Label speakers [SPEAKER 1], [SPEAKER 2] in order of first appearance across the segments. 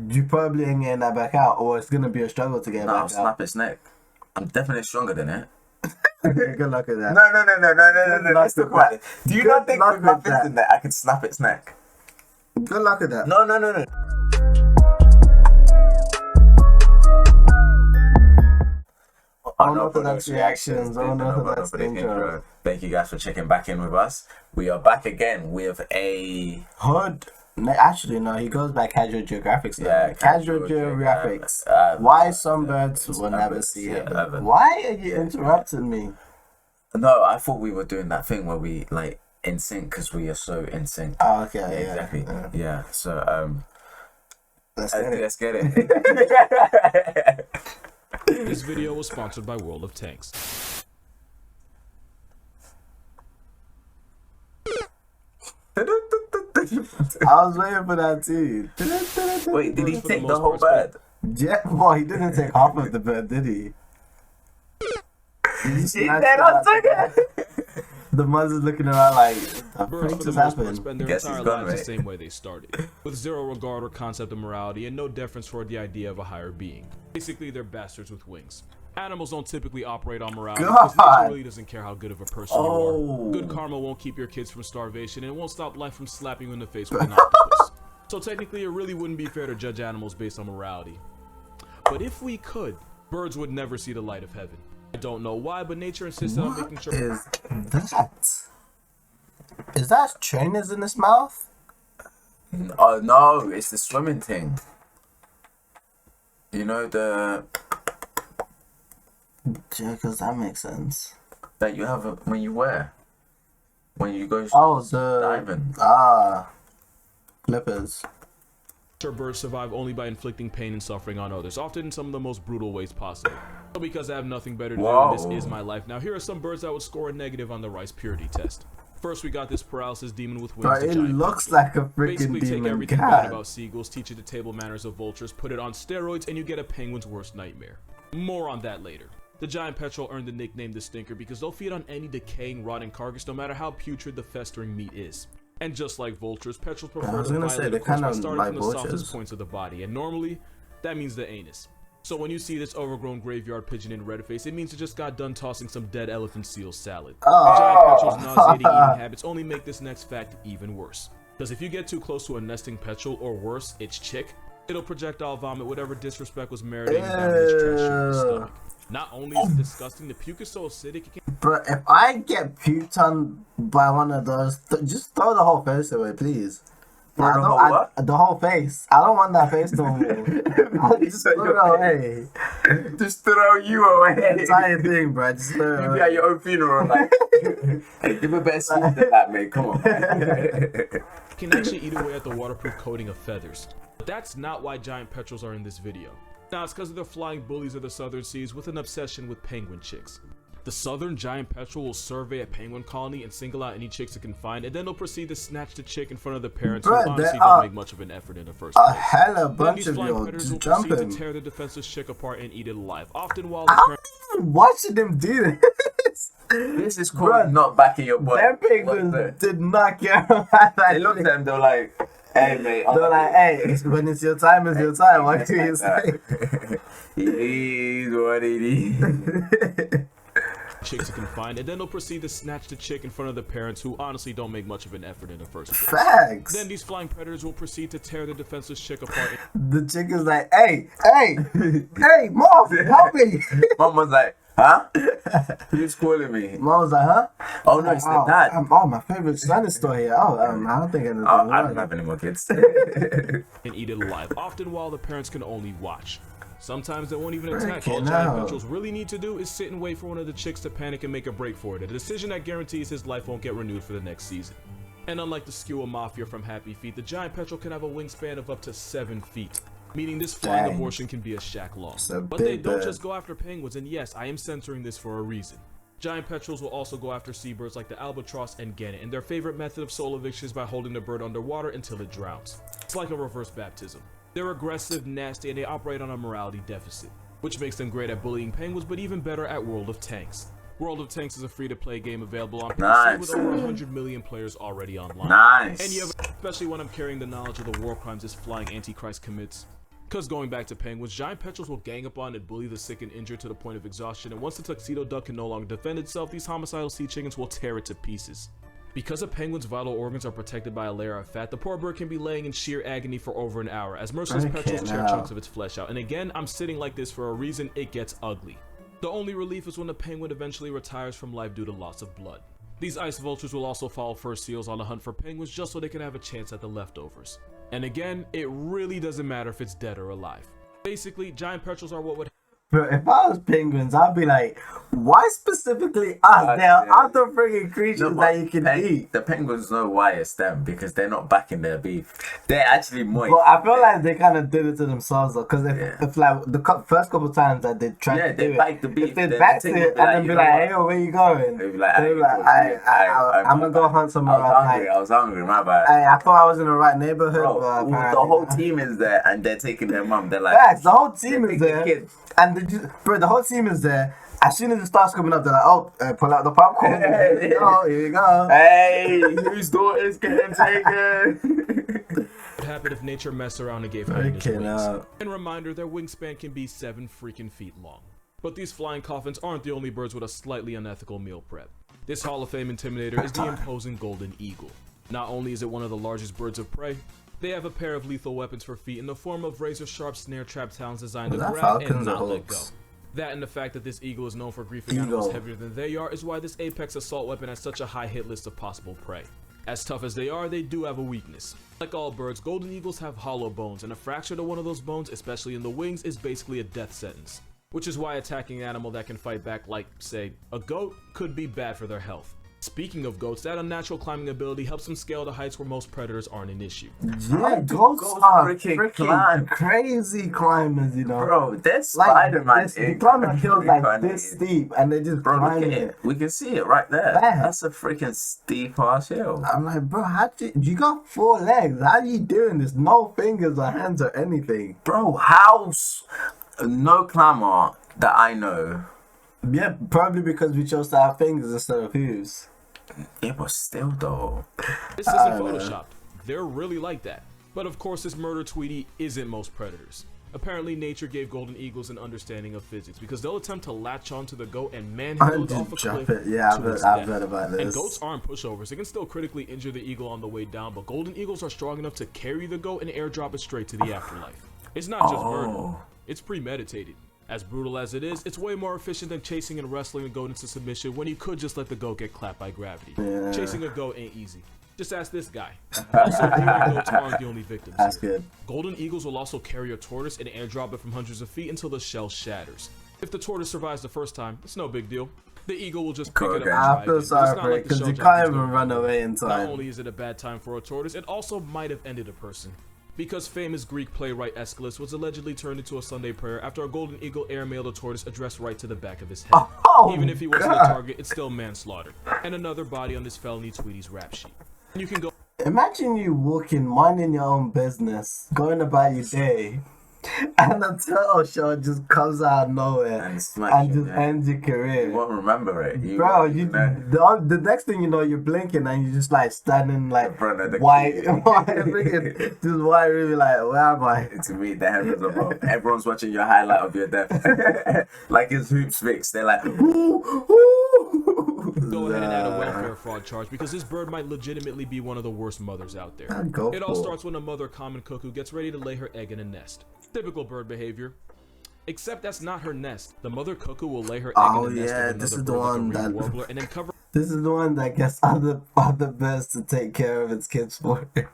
[SPEAKER 1] you probably ain't getting that back out, or it's gonna be a struggle to get
[SPEAKER 2] No,
[SPEAKER 1] back
[SPEAKER 2] I'll
[SPEAKER 1] out.
[SPEAKER 2] snap its neck. I'm definitely stronger than it.
[SPEAKER 1] Good luck with that.
[SPEAKER 2] No. Let's talk about it. Do you not think with my
[SPEAKER 1] with
[SPEAKER 2] fist
[SPEAKER 1] that.
[SPEAKER 2] in there, I can snap its neck?
[SPEAKER 1] Good luck with that.
[SPEAKER 2] No.
[SPEAKER 1] Unorthodox reactions, unorthodox intro.
[SPEAKER 2] Thank you guys for checking back in with us. We are back again with a
[SPEAKER 1] Hood. No, actually, no, he goes by Casual Geographics.
[SPEAKER 2] Yeah,
[SPEAKER 1] Casual
[SPEAKER 2] Casual
[SPEAKER 1] Geographics.
[SPEAKER 2] Geographics.
[SPEAKER 1] Why some birds will never see heaven? Why are you interrupting me?
[SPEAKER 2] No, I thought we were doing that thing where we like in sync because we are so in sync.
[SPEAKER 1] Oh, okay, yeah,
[SPEAKER 2] Exactly. Yeah. So
[SPEAKER 1] Let's get it.
[SPEAKER 2] let's get it.
[SPEAKER 3] This video was sponsored by World of Tanks.
[SPEAKER 1] I was waiting for that too.
[SPEAKER 2] Wait, did he
[SPEAKER 3] For the
[SPEAKER 2] take the
[SPEAKER 3] most
[SPEAKER 2] whole
[SPEAKER 3] part,
[SPEAKER 2] bird?
[SPEAKER 1] Yeah, well, he didn't take half of the bird, did he?
[SPEAKER 2] He did not take it.
[SPEAKER 1] The mother's looking around like, the
[SPEAKER 3] Birds,
[SPEAKER 1] freak
[SPEAKER 3] for the
[SPEAKER 1] just
[SPEAKER 3] most part,
[SPEAKER 1] happened?
[SPEAKER 3] spend their
[SPEAKER 2] Guess
[SPEAKER 3] entire
[SPEAKER 2] he's gone,
[SPEAKER 3] lives the
[SPEAKER 2] right?
[SPEAKER 3] same way they started, with zero regard or concept of morality and no deference toward the idea of a higher being. Basically, they're bastards with wings. Animals don't typically operate on morality because
[SPEAKER 1] God.
[SPEAKER 3] nature really doesn't care how good of a person you are. Good karma won't keep your kids from starvation and it won't stop life from slapping you in the face with an octopus. So technically, it really wouldn't be fair to judge animals based on morality. But if we could, birds would never see the light of heaven. I don't know why, but nature insisted on making sure.
[SPEAKER 1] Is that? Is that trainers in his mouth?
[SPEAKER 2] Oh no, it's the swimming thing. You know the
[SPEAKER 1] Yeah, because that makes sense.
[SPEAKER 2] that you have when you wear when you go
[SPEAKER 1] Oh, the
[SPEAKER 2] diving.
[SPEAKER 1] flippers.
[SPEAKER 3] Birds survive only by inflicting pain and suffering on others, often in some of the most brutal ways possible. So because I have nothing better to do,
[SPEAKER 2] Whoa.
[SPEAKER 3] this is my life. Now here are some birds that would score a negative on the rice purity test. First, we got this paralysis demon with wings.
[SPEAKER 1] But
[SPEAKER 3] the
[SPEAKER 1] it
[SPEAKER 3] giant
[SPEAKER 1] looks
[SPEAKER 3] petrel.
[SPEAKER 1] like a freaking
[SPEAKER 3] Basically, take
[SPEAKER 1] demon.
[SPEAKER 3] everything bad
[SPEAKER 1] God.
[SPEAKER 3] about seagulls, teach it the table manners of vultures, put it on steroids, and you get a penguin's worst nightmare. More on that later. The giant petrel earned the nickname the Stinker because they'll feed on any decaying, rotting carcass no matter how putrid the festering meat is. And just like vultures, petrels prefer
[SPEAKER 1] was
[SPEAKER 3] to
[SPEAKER 1] gonna say,
[SPEAKER 3] violate
[SPEAKER 1] they're
[SPEAKER 3] a course by
[SPEAKER 1] kinda
[SPEAKER 3] starting
[SPEAKER 1] like
[SPEAKER 3] from the
[SPEAKER 1] vultures.
[SPEAKER 3] softest points of the body, and normally, that means the anus. So when you see this overgrown graveyard pigeon in red face, it means it just got done tossing some dead elephant seal salad. Giant petrel's nauseating eating habits only make this next fact even worse. Because if you get too close to a nesting petrel, or worse, its chick, it'll projectile vomit whatever disrespect was marinating down in its trash chewing stomach. Not only is it disgusting, the puke is so acidic it can
[SPEAKER 1] Bro, if I get puked on by one of those, just throw the whole face away, please.
[SPEAKER 2] Throw the whole what?
[SPEAKER 1] The whole face. I don't want that face no more. I'll just throw it away.
[SPEAKER 2] Just throw you away.
[SPEAKER 1] The entire thing, bro. Just throw it
[SPEAKER 2] You'd be
[SPEAKER 1] away.
[SPEAKER 2] at your own funeral, like, hey, give a better sleep than that, mate. Come on.
[SPEAKER 3] can actually eat away at the waterproof coating of feathers. But that's not why giant petrels are in this video. Now it's because of the flying bullies of the southern seas with an obsession with penguin chicks. The southern giant petrel will survey a penguin colony and single out any chicks it can find, and then they'll proceed to snatch the chick in front of the parents who
[SPEAKER 1] Bruh,
[SPEAKER 3] honestly
[SPEAKER 1] there
[SPEAKER 3] don't
[SPEAKER 1] are
[SPEAKER 3] make much of an effort in the first
[SPEAKER 1] A
[SPEAKER 3] place.
[SPEAKER 1] hella
[SPEAKER 3] Then
[SPEAKER 1] bunch
[SPEAKER 3] these
[SPEAKER 1] of
[SPEAKER 3] flying
[SPEAKER 1] you
[SPEAKER 3] predators will
[SPEAKER 1] just
[SPEAKER 3] proceed to
[SPEAKER 1] jumping.
[SPEAKER 3] tear the defenseless chick apart and eat it alive, often while the
[SPEAKER 1] I'm
[SPEAKER 3] parents
[SPEAKER 1] watching them do this.
[SPEAKER 2] This is called
[SPEAKER 1] Bruh,
[SPEAKER 2] not backing your boy.
[SPEAKER 1] Them
[SPEAKER 2] What's
[SPEAKER 1] penguins
[SPEAKER 2] that?
[SPEAKER 1] did not care about that.
[SPEAKER 2] They looked at them, they were like, hey, mate.
[SPEAKER 1] They're like, hey, when it's your time, it's your time. What do you say?
[SPEAKER 2] It is what it is.
[SPEAKER 3] chicks it can find, and then they'll proceed to snatch the chick in front of the parents who honestly don't make much of an effort in the first place.
[SPEAKER 1] Facts.
[SPEAKER 3] Then these flying predators will proceed to tear the defenseless chick apart.
[SPEAKER 1] The chick is like, hey, Mom, help me.
[SPEAKER 2] Mom was like, huh? Who's calling me?
[SPEAKER 1] Mom was like, huh?
[SPEAKER 2] Oh, no, it's the dad.
[SPEAKER 1] Oh, my favorite son is still here. I don't think anything.
[SPEAKER 2] I don't have any more kids.
[SPEAKER 3] And eat it alive, often while the parents can only watch. Sometimes they won't even attack. All
[SPEAKER 1] Freaking
[SPEAKER 3] giant
[SPEAKER 1] hell.
[SPEAKER 3] petrels really need to do is sit and wait for one of the chicks to panic and make a break for it, a decision that guarantees his life won't get renewed for the next season. And unlike the Skewer Mafia from Happy Feet, the giant petrel can have a wingspan of up to 7 feet, meaning this flying
[SPEAKER 1] Dang.
[SPEAKER 3] abortion can be a shack long.
[SPEAKER 1] a
[SPEAKER 3] But they
[SPEAKER 1] big
[SPEAKER 3] don't
[SPEAKER 1] bird.
[SPEAKER 3] just go after penguins, and yes, I am censoring this for a reason. Giant petrels will also go after seabirds like the albatross and gannet, and their favorite method of soul eviction is by holding the bird underwater until it drowns. It's like a reverse baptism. They're aggressive, nasty, and they operate on a morality deficit, which makes them great at bullying penguins, but even better at World of Tanks. World of Tanks is a free-to-play game available on PC
[SPEAKER 2] Nice.
[SPEAKER 3] with over 100 million players already online.
[SPEAKER 2] Nice.
[SPEAKER 3] And you have, especially when I'm carrying the knowledge of the war crimes this flying Antichrist commits. Because going back to penguins, giant petrels will gang up on and bully the sick and injured to the point of exhaustion, and once the tuxedo duck can no longer defend itself, these homicidal sea chickens will tear it to pieces. Because a penguin's vital organs are protected by a layer of fat, the poor bird can be laying in sheer agony for over an hour, as merciless petrels tear chunks of its flesh out. And again, I'm sitting like this for a reason: it gets ugly. The only relief is when the penguin eventually retires from life due to loss of blood. These ice vultures will also follow fur seals on the hunt for penguins just so they can have a chance at the leftovers. And again, it really doesn't matter if it's dead or alive. Basically, giant petrels are what would...
[SPEAKER 1] Bro, if I was penguins, I'd be like, why specifically us? There are other freaking creatures that you can eat.
[SPEAKER 2] The penguins know why it's them, because they're not backing their beef. They're actually moist.
[SPEAKER 1] Well, I feel like they kind of did it to themselves though, because if like the first couple times that they tried to do
[SPEAKER 2] bite the beef,
[SPEAKER 1] if they backed it and then be like, hey, where you going?
[SPEAKER 2] They'd be like,
[SPEAKER 1] I'm gonna go hunt somewhere else.
[SPEAKER 2] I was hungry, my bad.
[SPEAKER 1] I thought I was in the right neighborhood, but
[SPEAKER 2] the whole team is there and they're taking their mum. They're like,
[SPEAKER 1] facts, the whole team is there. And the whole team is there. As soon as it starts coming up, they're like, "Oh, pull out the popcorn. Here you go.
[SPEAKER 2] Hey, whose daughter's getting taken?"
[SPEAKER 3] What happened if nature messed around and gave hyenas wings?
[SPEAKER 1] No.
[SPEAKER 3] And reminder, their wingspan can be 7 freaking feet long. But these flying coffins aren't the only birds with a slightly unethical meal prep. This Hall of Fame intimidator is the imposing golden eagle. Not only is it one of the largest birds of prey, they have a pair of lethal weapons for feet in the form of razor-sharp snare trap talons designed to grab and not let go. That and the fact that this eagle is known for griefing animals heavier than they are is why this apex assault weapon has such a high hit list of possible prey. As tough as they are, they do have a weakness. Like all birds, golden eagles have hollow bones, and a fracture to one of those bones, especially in the wings, is basically a death sentence. Which is why attacking an animal that can fight back like, say, a goat, could be bad for their health. Speaking of goats, that unnatural climbing ability helps them scale to heights where most predators aren't an issue.
[SPEAKER 1] Yeah, goats are freaking crazy climbers, you know.
[SPEAKER 2] Bro, they're Spider-Man.
[SPEAKER 1] They climb hills like this steep, and they just climb it.
[SPEAKER 2] We can see it right there. That's a freaking steep ass hill.
[SPEAKER 1] I'm like, bro, you got 4 legs? How are you doing this? No fingers or hands or anything.
[SPEAKER 2] Bro, how's no climber that I know?
[SPEAKER 1] Yeah, probably because we chose to have fingers instead of hooves.
[SPEAKER 2] It was still though.
[SPEAKER 3] This isn't photoshopped. They're really like that. But of course, this murder tweety isn't most predators. Apparently, nature gave golden eagles an understanding of physics because they'll attempt to latch onto the goat and manhandle it off a cliff.
[SPEAKER 1] Yeah, I've read about this.
[SPEAKER 3] And goats aren't pushovers. They can still critically injure the eagle on the way down, but golden eagles are strong enough to carry the goat and airdrop it straight to the afterlife. It's not just murder. It's premeditated. As brutal as it is, it's way more efficient than chasing and wrestling a goat into submission when you could just let the goat get clapped by gravity. Yeah. Chasing a goat ain't easy. Just ask this guy. Also, deer goats aren't the only victims.
[SPEAKER 1] That's good.
[SPEAKER 3] Golden eagles will also carry a tortoise and airdrop it from hundreds of feet until the shell shatters. If the tortoise survives the first time, it's no big deal. The eagle will just pick it up.
[SPEAKER 1] I feel sorry for it because you can't even run away in time.
[SPEAKER 3] Not only is it a bad time for a tortoise, it also might have ended a person. Because famous Greek playwright Aeschylus was allegedly turned into a Sunday prayer after a golden eagle airmailed a tortoise addressed right to the back of his head. Even if he wasn't a target, it's still manslaughter. And another body on this felony tweety's rap sheet. And you can go.
[SPEAKER 1] Imagine you walking, minding your own business, going about your day, and a turtle shot just comes out of nowhere and just ends your career.
[SPEAKER 2] You won't remember it.
[SPEAKER 1] The next thing you know, you're blinking and you're just like standing like white, just white, really like, where am I?
[SPEAKER 2] To me, the heavens above. Everyone's watching your highlight of your death. Like his hoops fixed. They're like, ooh, ooh.
[SPEAKER 3] Go ahead and add a welfare fraud charge because this bird might legitimately be one of the worst mothers out there. It all starts when a mother common cuckoo gets ready to lay her egg in a nest. Typical bird behavior. Except that's not her nest. The mother cuckoo will lay her egg in the nest of another bird like a warbler and then cover.
[SPEAKER 1] This is the one that gets other birds to take care of its kids for her.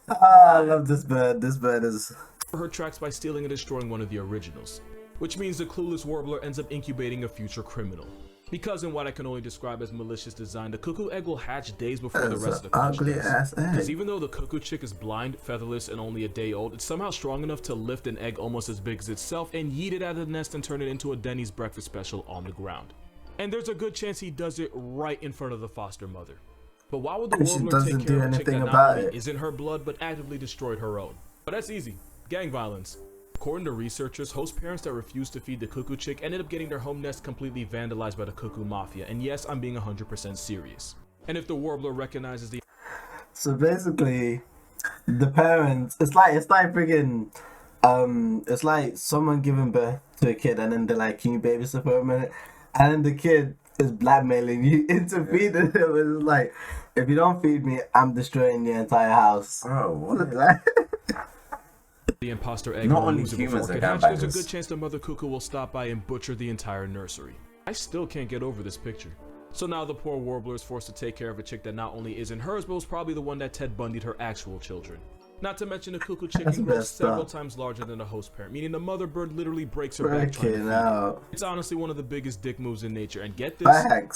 [SPEAKER 1] I love this bird. This bird is
[SPEAKER 3] her tracks by stealing and destroying one of the originals. Which means the clueless warbler ends up incubating a future criminal. Because in what I can only describe as malicious design, the cuckoo egg will hatch days before the rest of the colony does. Because even though the cuckoo chick is blind, featherless, and only a day old, it's somehow strong enough to lift an egg almost as big as itself and yeet it out of the nest and turn it into a Denny's breakfast special on the ground. And there's a good chance he does it right in front of the foster mother. But why would the warbler take care of a chick that not only isn't her blood, but actively destroyed her own? But that's easy. Gang violence. According to researchers, host parents that refused to feed the cuckoo chick ended up getting their home nest completely vandalized by the cuckoo mafia. And yes, I'm being 100% serious. And if the warbler recognizes the...
[SPEAKER 1] So basically, the parents. It's like freaking. It's like someone giving birth to a kid, and then they're like, "Can you babysit for a minute?" And then the kid is blackmailing you into feeding him. It's like, if you don't feed me, I'm destroying your entire house.
[SPEAKER 2] Bro, what is that?
[SPEAKER 3] The imposter egg
[SPEAKER 2] Not
[SPEAKER 3] will
[SPEAKER 2] only
[SPEAKER 3] lose it
[SPEAKER 2] humans
[SPEAKER 3] before it
[SPEAKER 2] are
[SPEAKER 3] can hatch, there's a
[SPEAKER 2] gangbangers.
[SPEAKER 3] good chance the mother cuckoo will stop by and butcher the entire nursery. I still can't get over this picture. So now the poor warbler is forced to take care of a chick that not only isn't hers, but was probably the one that Ted Bundy'd her actual children. Not to mention the cuckoo chicken grows several times larger than the host parent, meaning the mother bird literally breaks her back trying to feed it. It's honestly one of the biggest dick moves in nature, and get this,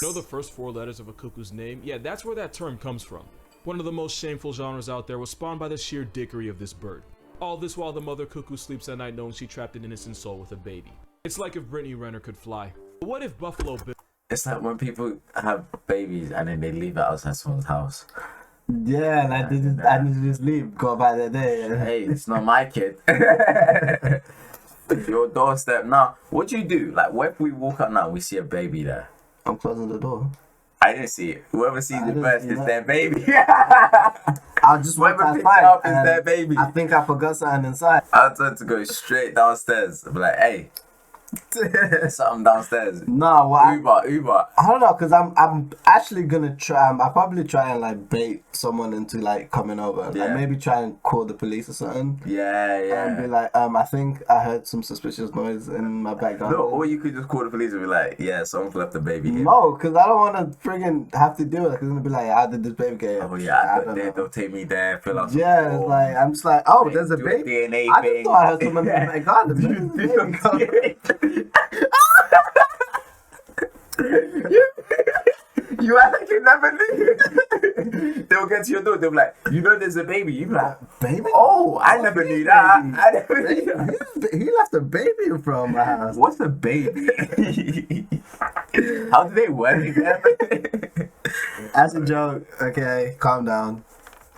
[SPEAKER 3] you know the first 4 letters of a cuckoo's name? Yeah, that's where that term comes from. One of the most shameful genres out there was spawned by the sheer dickery of this bird. All this while the mother cuckoo sleeps at night knowing she trapped an innocent soul with a baby. It's like if Brittany Renner could fly. But what if Buffalo Bill...
[SPEAKER 2] It's like when people have babies and then they leave it outside someone's house.
[SPEAKER 1] Yeah, like they just, I need to just leave, go about their day.
[SPEAKER 2] Hey, it's not my kid. Your doorstep. Now, what do you do? Like, what if we walk out now and we see a baby there?
[SPEAKER 1] I'm closing the door.
[SPEAKER 2] I didn't see it. Whoever sees it first is their baby.
[SPEAKER 1] I'll just wait
[SPEAKER 2] Whoever picks it up is their baby.
[SPEAKER 1] I think I forgot something inside.
[SPEAKER 2] I'll turn to go straight downstairs. I'll be like, hey, something downstairs.
[SPEAKER 1] No, what
[SPEAKER 2] Uber.
[SPEAKER 1] I don't know, cause I'm actually gonna try. I'll probably try and like bait someone into like coming over.
[SPEAKER 2] Yeah.
[SPEAKER 1] Like maybe try and call the police or something.
[SPEAKER 2] Yeah.
[SPEAKER 1] And be like, I think I heard some suspicious noise in my background.
[SPEAKER 2] No, or you could just call the police and be like, yeah, someone's left the baby here.
[SPEAKER 1] No, cause I don't want to friggin' have to do it. Cause it's gonna be like, how did this baby get here?
[SPEAKER 2] Oh yeah,
[SPEAKER 1] I don't know.
[SPEAKER 2] they'll take me there, fill out some
[SPEAKER 1] Yeah, it's
[SPEAKER 2] forms.
[SPEAKER 1] like I'm just like, oh, there's a
[SPEAKER 2] Do
[SPEAKER 1] baby.
[SPEAKER 2] DNA
[SPEAKER 1] I
[SPEAKER 2] thing.
[SPEAKER 1] just thought I heard someone in my garden.
[SPEAKER 2] You act like you never knew. They'll get to your door. They'll be like, you know, there's a baby. You be like,
[SPEAKER 1] Baby?
[SPEAKER 2] oh, I never knew that. I never knew that.
[SPEAKER 1] He left a baby from my house.
[SPEAKER 2] What's a baby? How do they work together?
[SPEAKER 1] That's a joke. Okay, calm down.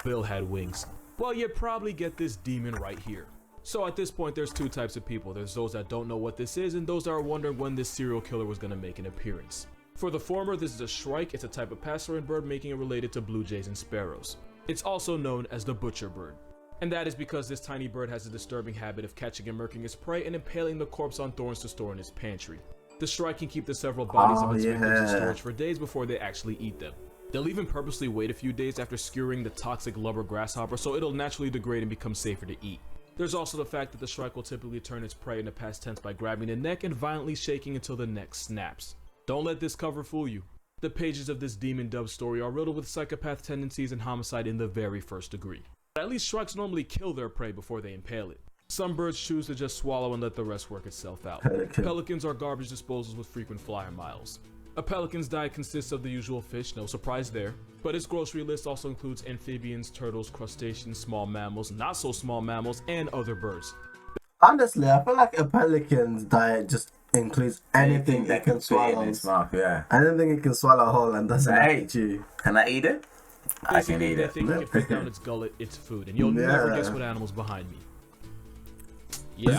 [SPEAKER 3] Bill had wings. Well, you probably get this demon right here. So at this point, there's 2 types of people. There's those that don't know what this is, and those that are wondering when this serial killer was going to make an appearance. For the former, this is a shrike. It's a type of passerine bird, making it related to blue jays and sparrows. It's also known as the butcher bird. And that is because this tiny bird has a disturbing habit of catching and murking its prey and impaling the corpse on thorns to store in his pantry. The shrike can keep the several bodies of its victims in storage for days before they actually eat them. They'll even purposely wait a few days after skewering the toxic lubber grasshopper so it'll naturally degrade and become safer to eat. There's also the fact that the shrike will typically turn its prey in the past tense by grabbing the neck and violently shaking until the neck snaps. Don't let this cover fool you. The pages of this demon-dubbed story are riddled with psychopath tendencies and homicide in the very first degree. But at least shrikes normally kill their prey before they impale it. Some birds choose to just swallow and let the rest work itself out. Pelicans are garbage disposals with frequent flyer miles. A pelican's diet consists of the usual fish, no surprise there, but its grocery list also includes amphibians, turtles, crustaceans, small mammals, not so small mammals, and other birds.
[SPEAKER 1] Honestly, I feel like a pelican's diet just includes anything it can swallow.
[SPEAKER 2] In its mouth, yeah.
[SPEAKER 1] Anything it can swallow whole and doesn't eat you.
[SPEAKER 2] Can I eat it? I can eat it.
[SPEAKER 3] Anything you can fit down its gullet, it's food, and you'll never guess what animal's behind me. Yeah,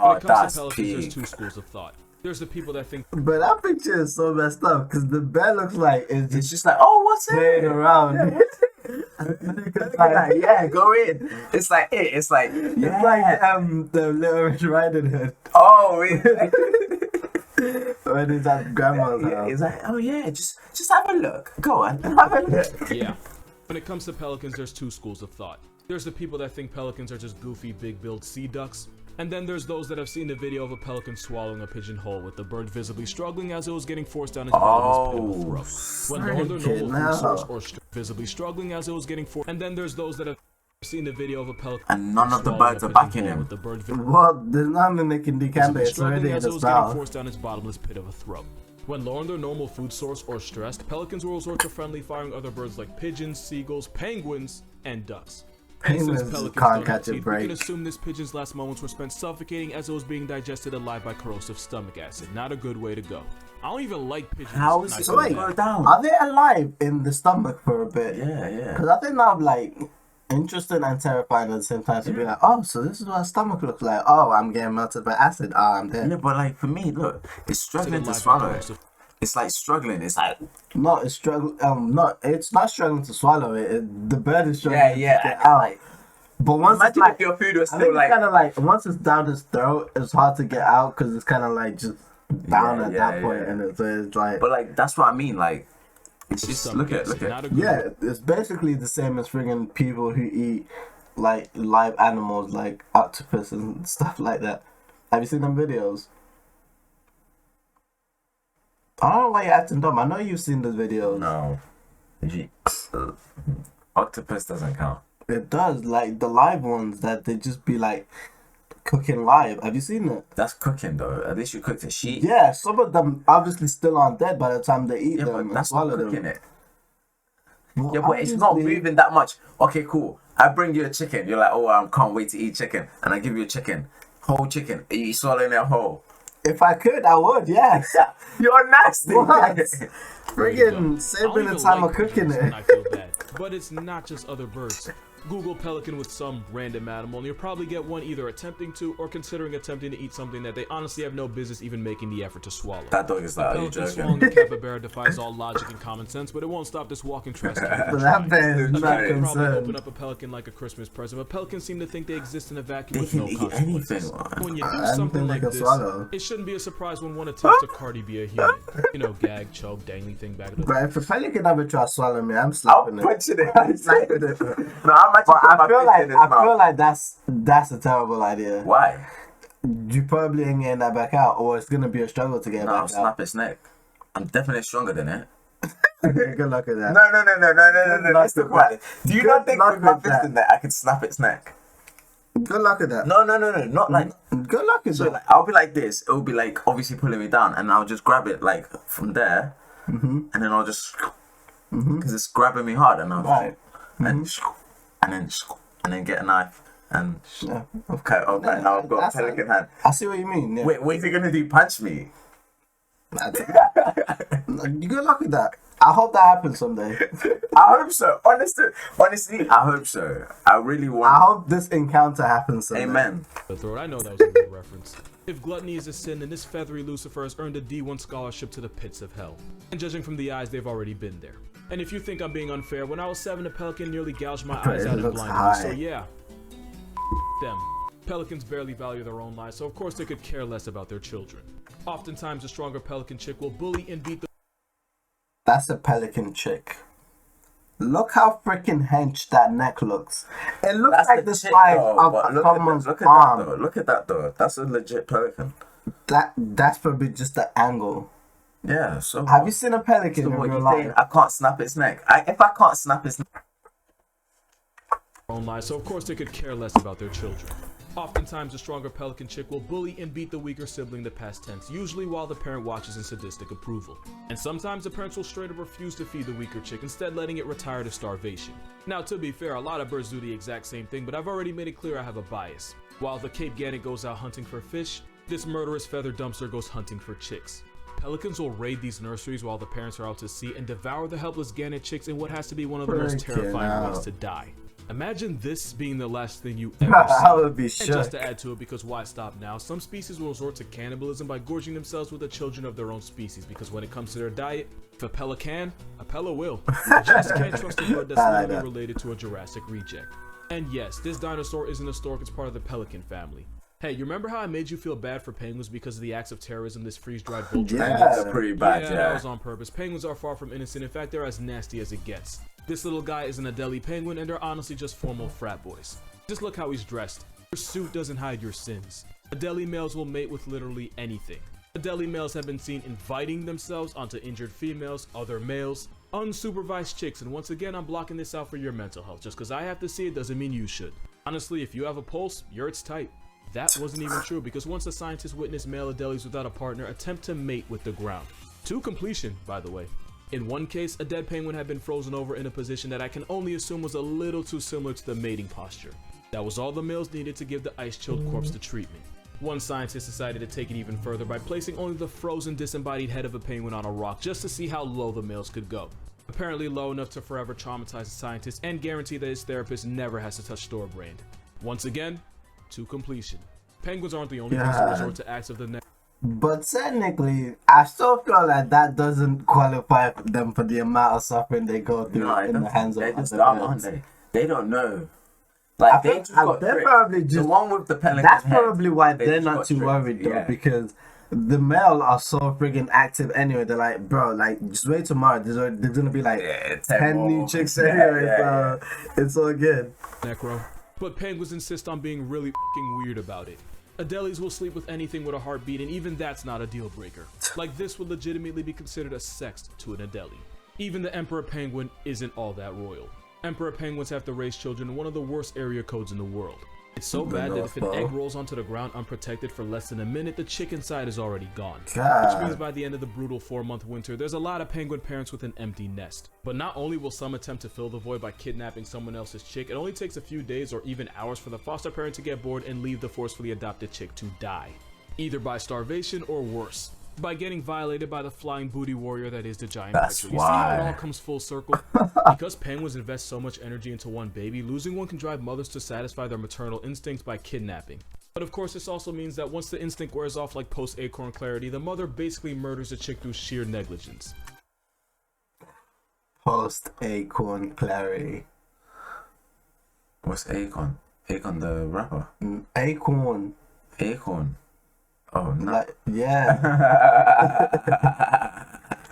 [SPEAKER 3] when it comes to pelicans, there's 2 schools of thought. There's the people that think,
[SPEAKER 1] but that picture is so messed up because the bear looks like
[SPEAKER 2] it's just like, oh, what's
[SPEAKER 1] playing
[SPEAKER 2] it?
[SPEAKER 1] around.
[SPEAKER 2] Yeah, go in. It's like it. It's like
[SPEAKER 1] It's like the Little Red Riding Hood
[SPEAKER 2] oh,
[SPEAKER 1] when he's at grandma's house.
[SPEAKER 2] it's like oh yeah, just have a look. Go on, have a look.
[SPEAKER 3] yeah. When it comes to pelicans, there's 2 schools of thought. There's the people that think pelicans are just goofy, big-billed sea ducks. And then there's those that have seen the video of a pelican swallowing a pigeon whole with the bird visibly struggling as it was getting forced down its bottomless pit of a throat. When no other normal food source or visibly struggling as it was getting forced. And then there's those that have seen the video of a pelican
[SPEAKER 2] And none of the birds are backing him.
[SPEAKER 3] with the bird
[SPEAKER 1] Well, there's nothing they can decamp it. It's already in
[SPEAKER 3] as
[SPEAKER 1] the
[SPEAKER 3] it was getting
[SPEAKER 1] south.
[SPEAKER 3] forced down its bottomless pit of a throat. When low on their normal food source or stressed, pelicans were also friendly, firing other birds like pigeons, seagulls, penguins, and ducks. And since
[SPEAKER 1] Penguins
[SPEAKER 3] pelicans
[SPEAKER 1] can't
[SPEAKER 3] don't have
[SPEAKER 1] catch a
[SPEAKER 3] teeth, we
[SPEAKER 1] break.
[SPEAKER 3] can assume this pigeon's last moments were spent suffocating as it was being digested alive by corrosive stomach acid. Not a good way to go. I don't even like pigeons.
[SPEAKER 2] How is
[SPEAKER 3] and I
[SPEAKER 2] it
[SPEAKER 3] feel
[SPEAKER 2] going to
[SPEAKER 3] bad.
[SPEAKER 2] go down?
[SPEAKER 1] Are they alive in the stomach for a bit?
[SPEAKER 2] Yeah.
[SPEAKER 1] Because I think that'd be like interesting and terrifying at the same time to be like, oh, so this is what a stomach looks like. Oh, I'm getting melted by acid. Oh, I'm dead.
[SPEAKER 2] Yeah, but like for me, look, it's struggling to
[SPEAKER 3] alive by
[SPEAKER 2] swallow it.
[SPEAKER 3] corrosive-
[SPEAKER 2] It's like struggling. It's like
[SPEAKER 1] No, it's not struggling to swallow it. The bird is struggling to get out.
[SPEAKER 2] Like,
[SPEAKER 1] But once
[SPEAKER 2] Imagine
[SPEAKER 1] it's like,
[SPEAKER 2] if your food was
[SPEAKER 1] I
[SPEAKER 2] still
[SPEAKER 1] think
[SPEAKER 2] like.
[SPEAKER 1] it's kind of like once it's down his throat, it's hard to get out because it's kind of like just down at that point, and it's like.
[SPEAKER 2] But like that's what I mean. Like it's just
[SPEAKER 3] Some
[SPEAKER 2] look at
[SPEAKER 3] guessing,
[SPEAKER 2] it.
[SPEAKER 3] not a good
[SPEAKER 1] Yeah, it's basically the same as friggin' people who eat like live animals like octopus and stuff like that. Have you seen them videos? I don't know why you're acting dumb. I know you've seen the videos.
[SPEAKER 2] No, octopus doesn't count.
[SPEAKER 1] It does, like the live ones that they just be like cooking live. Have you seen it?
[SPEAKER 2] That's cooking though. At least you cooked a sheep.
[SPEAKER 1] Yeah, some of them obviously still aren't dead by the time they eat
[SPEAKER 2] Yeah,
[SPEAKER 1] them
[SPEAKER 2] but
[SPEAKER 1] and
[SPEAKER 2] that's not
[SPEAKER 1] swallow
[SPEAKER 2] cooking
[SPEAKER 1] them.
[SPEAKER 2] it. Yeah, but it's not moving that much. Okay, cool. I bring you a chicken. You're like, oh, I can't wait to eat chicken. And I give you a chicken. Whole chicken. Are you swallowing it whole?
[SPEAKER 1] If I could, I would, yes.
[SPEAKER 2] You're nasty.
[SPEAKER 1] What?
[SPEAKER 3] There you
[SPEAKER 1] Friggin'
[SPEAKER 3] go.
[SPEAKER 1] saving
[SPEAKER 3] I
[SPEAKER 1] the
[SPEAKER 3] don't
[SPEAKER 1] time
[SPEAKER 3] even
[SPEAKER 1] of
[SPEAKER 3] like
[SPEAKER 1] cooking
[SPEAKER 3] pigeons when
[SPEAKER 1] it.
[SPEAKER 3] I feel bad. But it's not just other birds. Google pelican with some random animal, and you'll probably get one either attempting to or considering attempting to eat something that they honestly have no business even making the effort to swallow.
[SPEAKER 2] That dog is like, are you
[SPEAKER 3] Pelican
[SPEAKER 2] joking?
[SPEAKER 3] swallowing a capybara defies all logic and common sense, but it won't stop this walking trash can
[SPEAKER 1] But
[SPEAKER 3] from
[SPEAKER 1] that
[SPEAKER 3] trying.
[SPEAKER 1] man is
[SPEAKER 3] A
[SPEAKER 1] not
[SPEAKER 3] kid could probably
[SPEAKER 1] concerned.
[SPEAKER 3] open up a pelican like a Christmas present, but pelicans seem to think they exist in a vacuum
[SPEAKER 2] They
[SPEAKER 3] with
[SPEAKER 2] can
[SPEAKER 3] no
[SPEAKER 2] eat
[SPEAKER 3] consequences.
[SPEAKER 2] anything.
[SPEAKER 3] When you do
[SPEAKER 1] I don't
[SPEAKER 3] something
[SPEAKER 1] think they
[SPEAKER 3] like
[SPEAKER 1] can
[SPEAKER 3] this,
[SPEAKER 1] swallow.
[SPEAKER 3] it shouldn't be a surprise when one attempts to Cardi B a human. You know, gag, choke, dangly thing back of the
[SPEAKER 1] But if a pelican ever try to swallow me, I'm
[SPEAKER 2] I'm
[SPEAKER 1] slapping it.
[SPEAKER 2] punching it.
[SPEAKER 1] I'm slapping it.
[SPEAKER 2] No, I'm actually
[SPEAKER 1] But
[SPEAKER 2] putting my fist in his
[SPEAKER 1] I feel
[SPEAKER 2] mouth.
[SPEAKER 1] like that's a terrible idea.
[SPEAKER 2] Why?
[SPEAKER 1] You probably ain't getting that back out, or it's gonna be a struggle to get it
[SPEAKER 2] No, I'll
[SPEAKER 1] back
[SPEAKER 2] snap its neck. I'm definitely stronger than it.
[SPEAKER 1] out. Good luck with that.
[SPEAKER 2] No. Let's talk about it. Do you
[SPEAKER 1] Good
[SPEAKER 2] not think
[SPEAKER 1] luck
[SPEAKER 2] with my
[SPEAKER 1] with
[SPEAKER 2] fist
[SPEAKER 1] that.
[SPEAKER 2] in there I could snap its neck?
[SPEAKER 1] Good luck with that.
[SPEAKER 2] No. Not like.
[SPEAKER 1] Good luck with
[SPEAKER 2] So
[SPEAKER 1] that.
[SPEAKER 2] like, I'll be like this. It'll be like obviously pulling me down, and I'll just grab it like from there, and then I'll just because it's grabbing me hard, and I'll
[SPEAKER 1] Right.
[SPEAKER 2] and then get a knife and
[SPEAKER 1] Yeah.
[SPEAKER 2] cut it off, and now I've got a
[SPEAKER 1] That's
[SPEAKER 2] pelican hand.
[SPEAKER 1] I see what you mean. Yeah.
[SPEAKER 2] Wait, what is he gonna do? Punch me?
[SPEAKER 1] Good luck with that. I hope that happens someday.
[SPEAKER 2] I hope so. Honestly, I hope so. I really
[SPEAKER 1] I
[SPEAKER 2] want.
[SPEAKER 1] hope this encounter happens someday.
[SPEAKER 2] Amen.
[SPEAKER 3] The throat. I know that was a good reference. If gluttony is a sin, then this feathery Lucifer has earned a D1 scholarship to the pits of hell. And judging from the eyes, they've already been there. And if you think I'm being unfair, when I was 7, a pelican nearly gouged my eyes
[SPEAKER 1] It
[SPEAKER 3] out and
[SPEAKER 1] looks
[SPEAKER 3] blinded me.
[SPEAKER 1] high.
[SPEAKER 3] So yeah, them. Pelicans barely value their own lives, so of course they could care less about their children. Oftentimes, a stronger pelican chick will bully and beat the
[SPEAKER 1] That's a pelican chick. Look how freaking hench that neck looks. It looks
[SPEAKER 2] That's
[SPEAKER 1] like the
[SPEAKER 2] chick,
[SPEAKER 1] size
[SPEAKER 2] though,
[SPEAKER 1] of
[SPEAKER 2] but
[SPEAKER 1] someone's
[SPEAKER 2] look at
[SPEAKER 1] arm.
[SPEAKER 2] that though. Look at that though. That's a legit pelican.
[SPEAKER 1] That's probably just the angle.
[SPEAKER 2] Yeah. So
[SPEAKER 1] Have you seen a pelican
[SPEAKER 2] So
[SPEAKER 1] in
[SPEAKER 2] what
[SPEAKER 1] real
[SPEAKER 2] you saying?
[SPEAKER 1] life?
[SPEAKER 2] I can't snap its neck. If I can't snap its neck.
[SPEAKER 3] own lives, so of course they could care less about their children. Oftentimes, a stronger pelican chick will bully and beat the weaker sibling, the past tense, usually while the parent watches in sadistic approval. And sometimes the parents will straight up refuse to feed the weaker chick, instead letting it retire to starvation. Now, to be fair, a lot of birds do the exact same thing, but I've already made it clear I have a bias. While the Cape Gannet goes out hunting for fish, this murderous feather dumpster goes hunting for chicks. Pelicans will raid these nurseries while the parents are out to sea and devour the helpless gannet chicks in what has to be one of the most
[SPEAKER 1] Freaking
[SPEAKER 3] terrifying ways
[SPEAKER 1] out.
[SPEAKER 3] to die. Imagine this being the last thing you ever
[SPEAKER 1] I
[SPEAKER 3] see.
[SPEAKER 1] would be
[SPEAKER 3] And
[SPEAKER 1] shook.
[SPEAKER 3] just to add to it, because why stop now, some species will resort to cannibalism by gorging themselves with the children of their own species, because when it comes to their diet, if a pella can, a pella will. You just can't trust a bird that's
[SPEAKER 1] I like
[SPEAKER 3] nearly
[SPEAKER 1] that.
[SPEAKER 3] related to a Jurassic reject. And yes, this dinosaur isn't a stork, it's part of the pelican family. Hey, you remember how I made you feel bad for penguins because of the acts of terrorism this freeze-dried vulture
[SPEAKER 1] Yeah.
[SPEAKER 3] commits?
[SPEAKER 2] That's pretty bad,
[SPEAKER 3] That
[SPEAKER 2] yeah.
[SPEAKER 3] was on purpose. Penguins are far from innocent. In fact, they're as nasty as it gets. This little guy is an Adelie penguin, and they're honestly just formal frat boys. Just look how he's dressed. Your suit doesn't hide your sins. Adelie males will mate with literally anything. Adelie males have been seen inviting themselves onto injured females, other males, unsupervised chicks, and once again, I'm blocking this out for your mental health. Just because I have to see it doesn't mean you should. Honestly, if you have a pulse, you're its type. That wasn't even true, because once a scientist witnessed male Adelies without a partner attempt to mate with the ground. To completion, by the way. In one case, a dead penguin had been frozen over in a position that I can only assume was a little too similar to the mating posture. That was all the males needed to give the ice-chilled corpse the treatment. One scientist decided to take it even further by placing only the frozen disembodied head of a penguin on a rock just to see how low the males could go. Apparently low enough to forever traumatize the scientist and guarantee that his therapist never has to touch storebrand. Once again, to completion. Penguins aren't the only ones to
[SPEAKER 1] Yeah.
[SPEAKER 3] resort to acts of the neck.
[SPEAKER 1] But technically, I still feel like that doesn't qualify them for the amount of suffering they go through
[SPEAKER 2] No,
[SPEAKER 1] in the hands of
[SPEAKER 2] they're just
[SPEAKER 1] other
[SPEAKER 2] dumb, aren't
[SPEAKER 1] birds.
[SPEAKER 2] they? They don't know. Like they just got
[SPEAKER 1] they're
[SPEAKER 2] tricked.
[SPEAKER 1] probably just
[SPEAKER 2] The one with the pelican
[SPEAKER 1] that's
[SPEAKER 2] head,
[SPEAKER 1] probably why
[SPEAKER 2] they
[SPEAKER 1] they're
[SPEAKER 2] just
[SPEAKER 1] not
[SPEAKER 2] got
[SPEAKER 1] too
[SPEAKER 2] tricked.
[SPEAKER 1] worried though,
[SPEAKER 2] Yeah.
[SPEAKER 1] because the male are so friggin' active anyway. They're like, bro, like just wait tomorrow. There's gonna be like
[SPEAKER 2] Yeah,
[SPEAKER 1] 10 new
[SPEAKER 2] more.
[SPEAKER 1] chicks
[SPEAKER 2] Yeah,
[SPEAKER 1] anyway,
[SPEAKER 2] yeah,
[SPEAKER 1] so it's all good.
[SPEAKER 3] Necro. But penguins insist on being really fucking weird about it. Adelis will sleep with anything with a heartbeat, and even that's not a deal breaker. Like, this would legitimately be considered a sext to an Adelie. Even the emperor penguin isn't all that royal. Emperor penguins have to raise children in one of the worst area codes in the world. It's so bad that if an egg rolls onto the ground unprotected for less than a minute, the chick inside is already gone. Which means by the end of the brutal 4-month winter, there's a lot of penguin parents with an empty nest. But not only will some attempt to fill the void by kidnapping someone else's chick, it only takes a few days or even hours for the foster parent to get bored and leave the forcefully adopted chick to die. Either by starvation or worse, by getting violated by the flying booty warrior that is the giant
[SPEAKER 2] That's
[SPEAKER 3] petrel. You see how it
[SPEAKER 2] why.
[SPEAKER 3] all comes full circle? Because penguins invest so much energy into one baby, losing one can drive mothers to satisfy their maternal instincts by kidnapping. But of course, this also means that once the instinct wears off like post-acorn clarity, the mother basically murders the chick through sheer negligence.
[SPEAKER 1] Post-acorn clarity.
[SPEAKER 2] What's Akon? Akon the rapper?
[SPEAKER 1] Acorn.
[SPEAKER 2] Akon. Oh, no.
[SPEAKER 1] Like, yeah.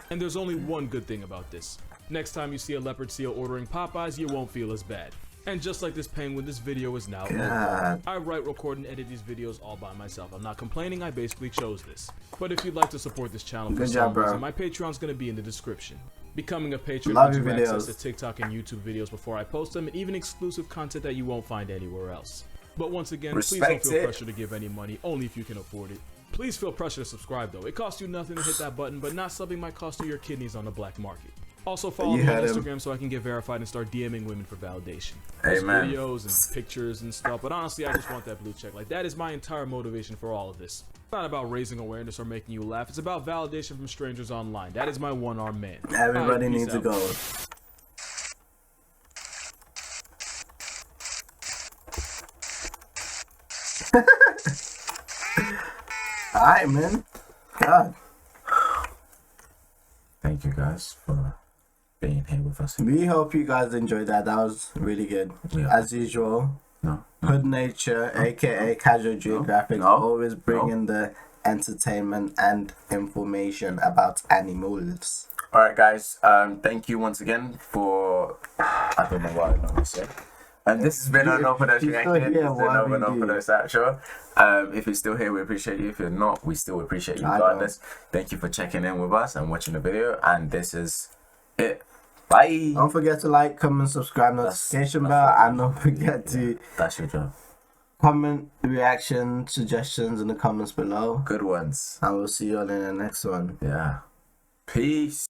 [SPEAKER 3] And there's only one good thing about this. Next time you see a leopard seal ordering Popeyes, you won't feel as bad. And just like this penguin, this video is now over. I write, record, and edit these videos all by myself. I'm not complaining, I basically chose this. But if you'd like to support this channel for some reason, my Patreon's gonna be in the description. Becoming a patron gives you access to TikTok and YouTube videos before I post them, and even exclusive content that you won't find anywhere else. But once again, please don't feel pressure to give any money, only if you can afford it. Please feel pressure to subscribe though. It costs you nothing to hit that button, but not subbing might cost you your kidneys on the black market. Also follow me on Instagram so I can get verified and start DMing women for validation.
[SPEAKER 2] Amen.
[SPEAKER 3] Videos and pictures and stuff, but honestly I just want that blue check. Like, that is my entire motivation for all of this. It's not about raising awareness or making you laugh, it's about validation from strangers online. That is my one-armed man.
[SPEAKER 1] Everybody needs to go. Alright, man. God.
[SPEAKER 2] Thank you guys for being here with us.
[SPEAKER 1] We hope you guys enjoyed that. That was really good.
[SPEAKER 2] Yeah.
[SPEAKER 1] As usual,
[SPEAKER 2] No.
[SPEAKER 1] Hood Nature, aka Casual Geographics, always bringing the entertainment and information about animals.
[SPEAKER 2] Alright guys, thank you once again for, I don't know what I normally say. And this has been Unorthodox Reaction. This is another Unorthodox Outro. If you're still here, we appreciate you. If you're not, we still appreciate you regardless. Thank you for checking in with us and watching the video. And this is it. Bye.
[SPEAKER 1] Don't forget to like, comment, subscribe, notification bell, and don't forget to
[SPEAKER 2] That's your job.
[SPEAKER 1] comment, reaction, suggestions in the comments below.
[SPEAKER 2] Good ones.
[SPEAKER 1] And we'll see you all in the next one.
[SPEAKER 2] Yeah. Peace.